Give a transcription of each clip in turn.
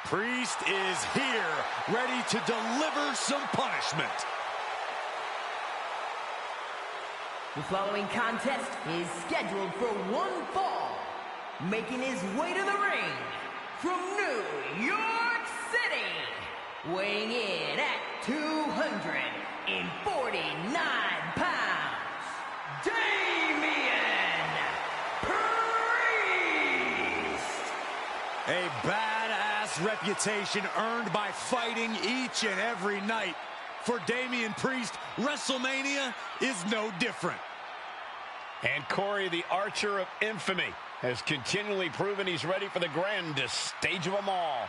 Priest is here, ready to deliver some punishment. The following contest is scheduled for one fall. Making his way to the ring from New York City, weighing in at 249 pounds, Damian Priest! A badass reputation earned by fighting each and every night. For Damian Priest, WrestleMania is no different. And Corey, the Archer of Infamy, has continually proven he's ready for the grandest stage of them all.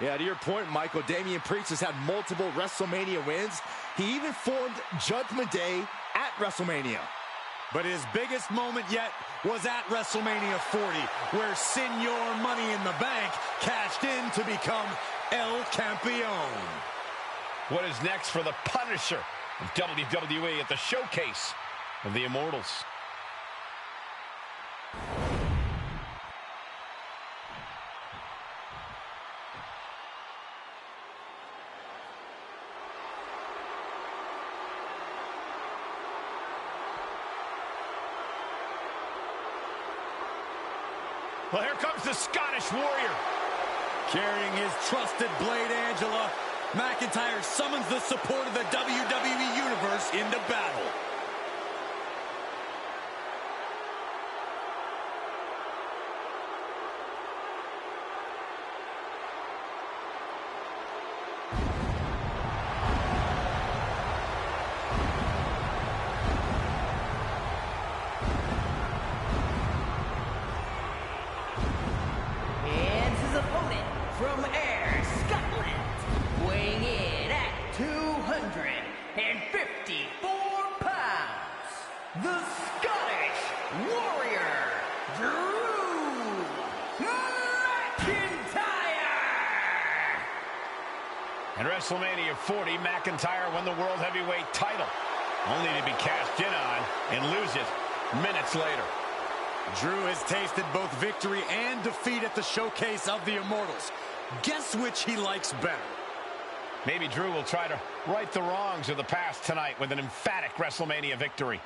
Yeah, to your point, Michael, Damian Priest has had multiple WrestleMania wins. He even formed Judgment Day at WrestleMania. But his biggest moment yet was at WrestleMania 40, where Señor Money in the Bank cashed in to become El Campeón. What is next for the Punisher of WWE at the Showcase of the Immortals? Well, here comes the Scottish Warrior. Carrying his trusted blade, Angela, McIntyre summons the support of the WWE Universe into battle. From Ayr, Scotland, weighing in at 254 pounds, the Scottish Warrior, Drew McIntyre! At WrestleMania 40, McIntyre won the World Heavyweight title, only to be cashed in on and lose it minutes later. Drew has tasted both victory and defeat at the Showcase of the Immortals. Guess which he likes better? Maybe Drew will try to right the wrongs of the past tonight with an emphatic WrestleMania victory.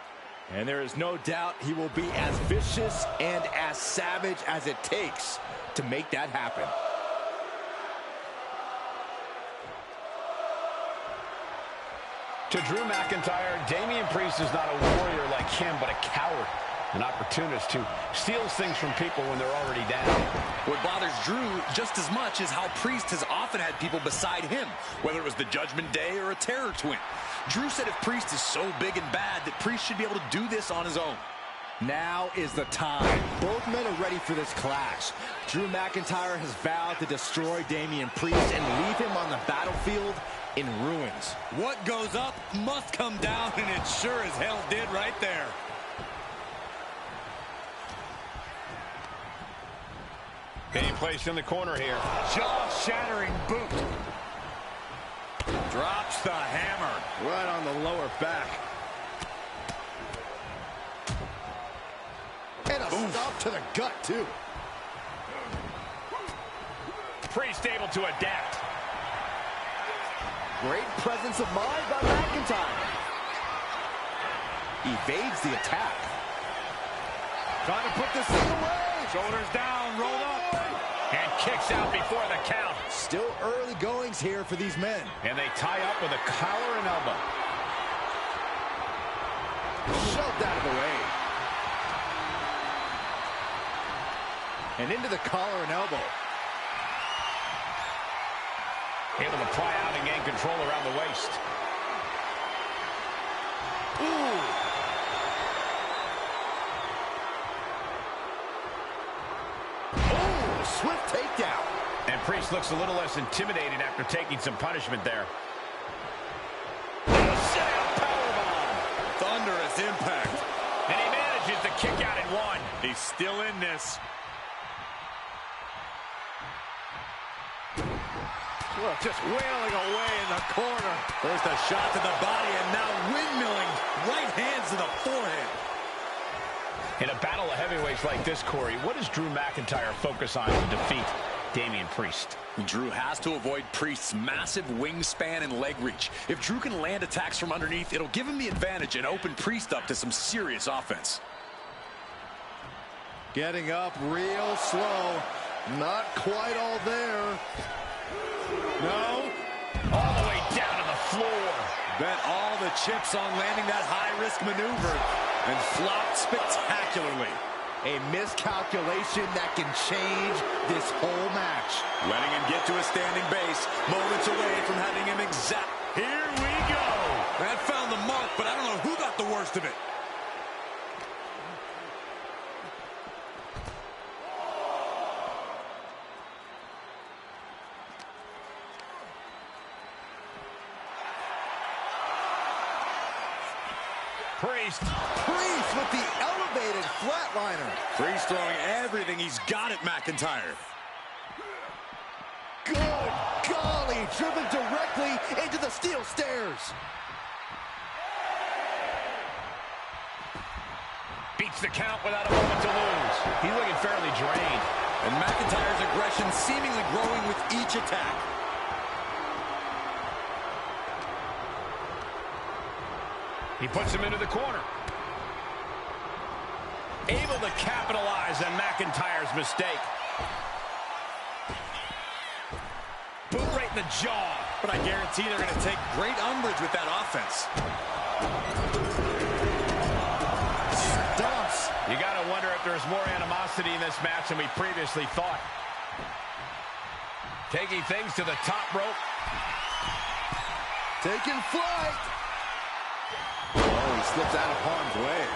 And there is no doubt he will be as vicious and as savage as it takes to make that happen. To Drew McIntyre, Damian Priest is not a warrior like him, but a coward. An opportunist who steals things from people when they're already down. What bothers Drew just as much is how Priest has often had people beside him, whether it was the Judgment Day or a Terror Twin. Drew said if Priest is so big and bad that Priest should be able to do this on his own. Now is the time. Both men are ready for this clash. Drew McIntyre has vowed to destroy Damian Priest and leave him on the battlefield in ruins. What goes up must come down, and it sure as hell did right there. Being placed in the corner here. Jaw-shattering boot. Drops the hammer. Right on the lower back. And a stop to the gut, too. Priest able to adapt. Great presence of mind by McIntyre. Evades the attack. Trying to put this thing away. Shoulders down, rolled up. And kicks out before the count. Still early goings here for these men. And they tie up with a collar and elbow. Shoved out of the way. And into the collar and elbow. Able to pry out and gain control around the waist. Ooh. Oh, swift takedown. And Priest looks a little less intimidated after taking some punishment there. Thunderous impact. And he manages to kick out at one. He's still in this. Well, just wailing away in the corner. First a shot to the body, and now windmilling right hands to the forehead. In a battle of heavyweights like this, Corey, what does Drew McIntyre focus on to defeat? Damian Priest. Drew has to avoid Priest's massive wingspan and leg reach. If Drew can land attacks from underneath, it'll give him the advantage and open Priest up to some serious offense. Getting up real slow. Not quite all there. No. All the way down to the floor. Bet all the chips on landing that high-risk maneuver and flopped spectacularly. A miscalculation that can change this whole match. Letting him get to a standing base, moments away from having him exact. Here we go. That found the mark, but I don't know who got the worst of it. Priest With the elevated flatliner. Priest throwing everything he's got at McIntyre. Good golly, driven directly into the steel stairs. beats the count without a moment to lose. He's looking fairly drained. And McIntyre's aggression seemingly growing with each attack. He puts him into the corner. Able to capitalize on McIntyre's mistake. Boot right in the jaw. But I guarantee they're going to take great umbrage with that offense. Stumps. You got to wonder if there's more animosity in this match than we previously thought. Taking things to the top rope. Taking flight. Oh, he slipped out of harm's way.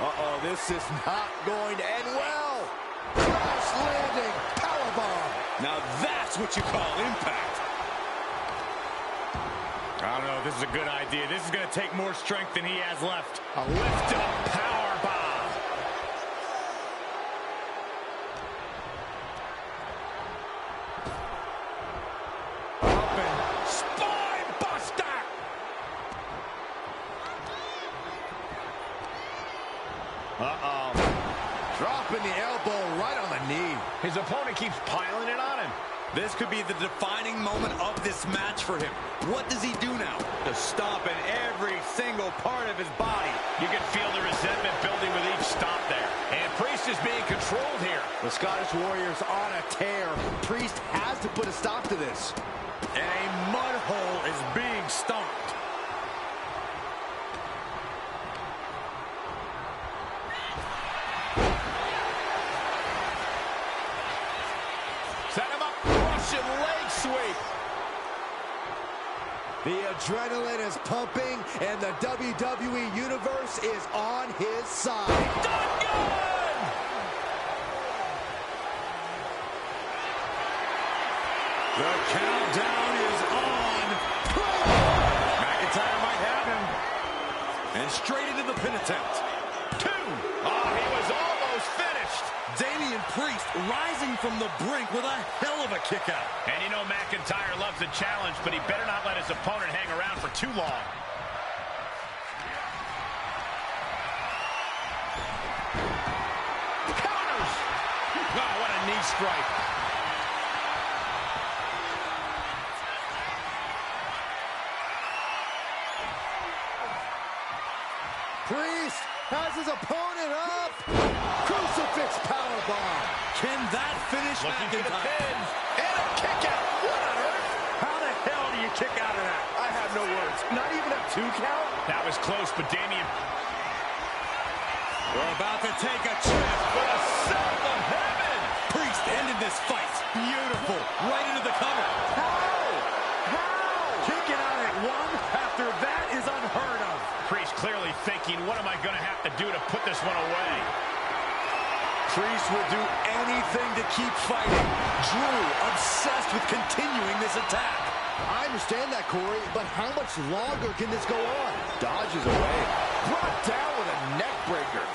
Uh-oh, this is not going to end well. Crash landing, powerbomb. Now that's what you call impact. I don't know if this is a good idea. This is going to take more strength than he has left. A lift-up powerbomb. Up and spine buster. Uh-oh. Dropping the elbow right on the knee. His opponent keeps piling it on him. This could be the defining moment of this match for him. What does he do now? To stomp in every single part of his body. You can feel the resentment building with each stomp there. And Priest is being controlled here. The Scottish Warrior's on a tear. Priest has to put a stop to this. And a mud hole is being stomped. Set him up. Russian leg sweep. The adrenaline is pumping, and the WWE Universe is on his side. Done! The countdown is on. McIntyre might have him. And straight into the pin attempt. 2. Oh, he was almost finished. Damian Priest rising from the brink with a hell of a kick out. And you know McIntyre loves a challenge, but he better not let his opponent hang around for too long. Counters! Oh, what a knee strike. Priest has his opponent up. Crucifix powerbomb. Can that finish Looking for the McIntyre? pin. And a kick out. What on earth? How the hell do you kick out of that? I have no words. Not even a 2 count? That was close, but Damian... We're about to take a trip for the son of heaven. Priest ended this fight. Beautiful. Right into the cover. How? Kicking out at 1 after that is unheard of. Priest clearly thinking, what am I going to have to do to put this one away? Priest will do anything to keep fighting. Drew obsessed with continuing this attack. I understand that, Corey, but how much longer can this go on? Dodges away. Brought down with a neck breaker.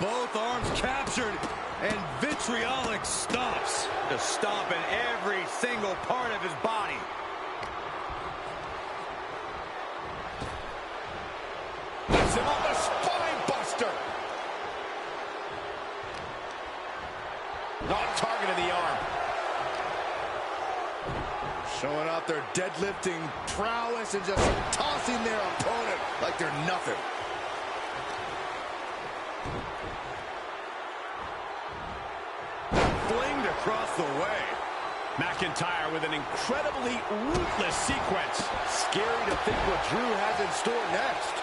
Both arms captured, and vitriolic stomps. To stomp in every single part of his body. Lifts him up, a spine buster. Oh, target of the arm. Showing off their deadlifting prowess and just tossing their opponent like they're nothing. Flinged across the way. McIntyre with an incredibly ruthless sequence. Scary to think what Drew has in store next.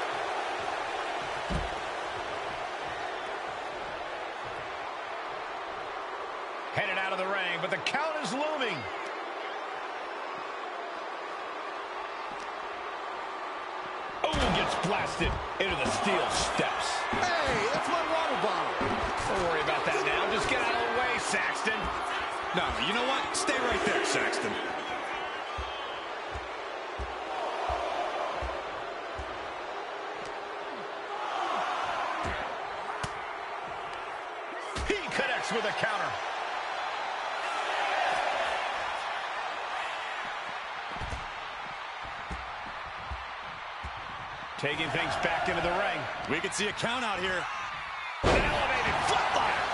Headed out of the ring, but the count is looming. Oh, gets blasted into the steel steps. Hey, that's my water bottle. Don't worry about that now. Just get out of the way, Saxton. No, you know what? Stay right there, Saxton. He connects with a counter. Taking things back into the ring. We could see a count out here. An elevated flatliner.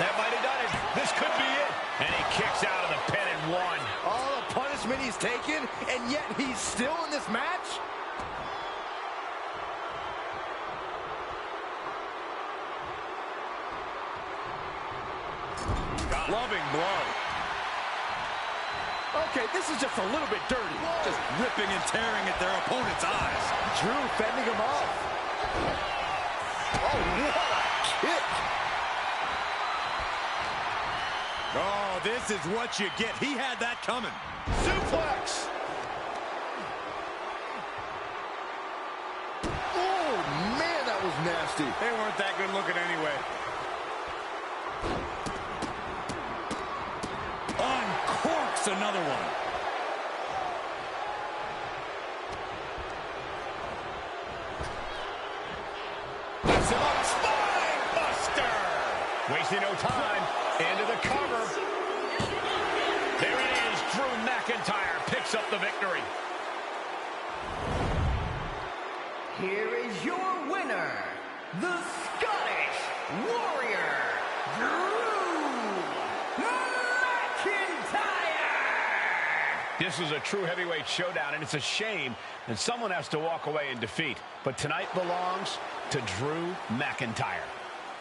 That might have done it. This could be it. And he kicks out of the pin and one. All the punishment he's taken, and yet he's still in this match? Loving blow. Okay, this is just a little bit dirty. Just ripping and tearing at their opponent's eyes. Drew fending him off. Oh, what a kick. Oh, this is what you get. He had that coming. Suplex. Oh, man, that was nasty. They weren't that good looking anyway. Uncorks another one. Lifts him up. Spine buster. Wasting no time. Into the cover. There it is. Drew McIntyre picks up the victory. Here is your winner, the Scottish Warrior, Drew McIntyre! This is a true heavyweight showdown, and it's a shame that someone has to walk away in defeat. But tonight belongs to Drew McIntyre.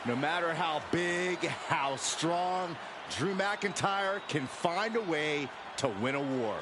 No matter how big, how strong, Drew McIntyre can find a way to win a war.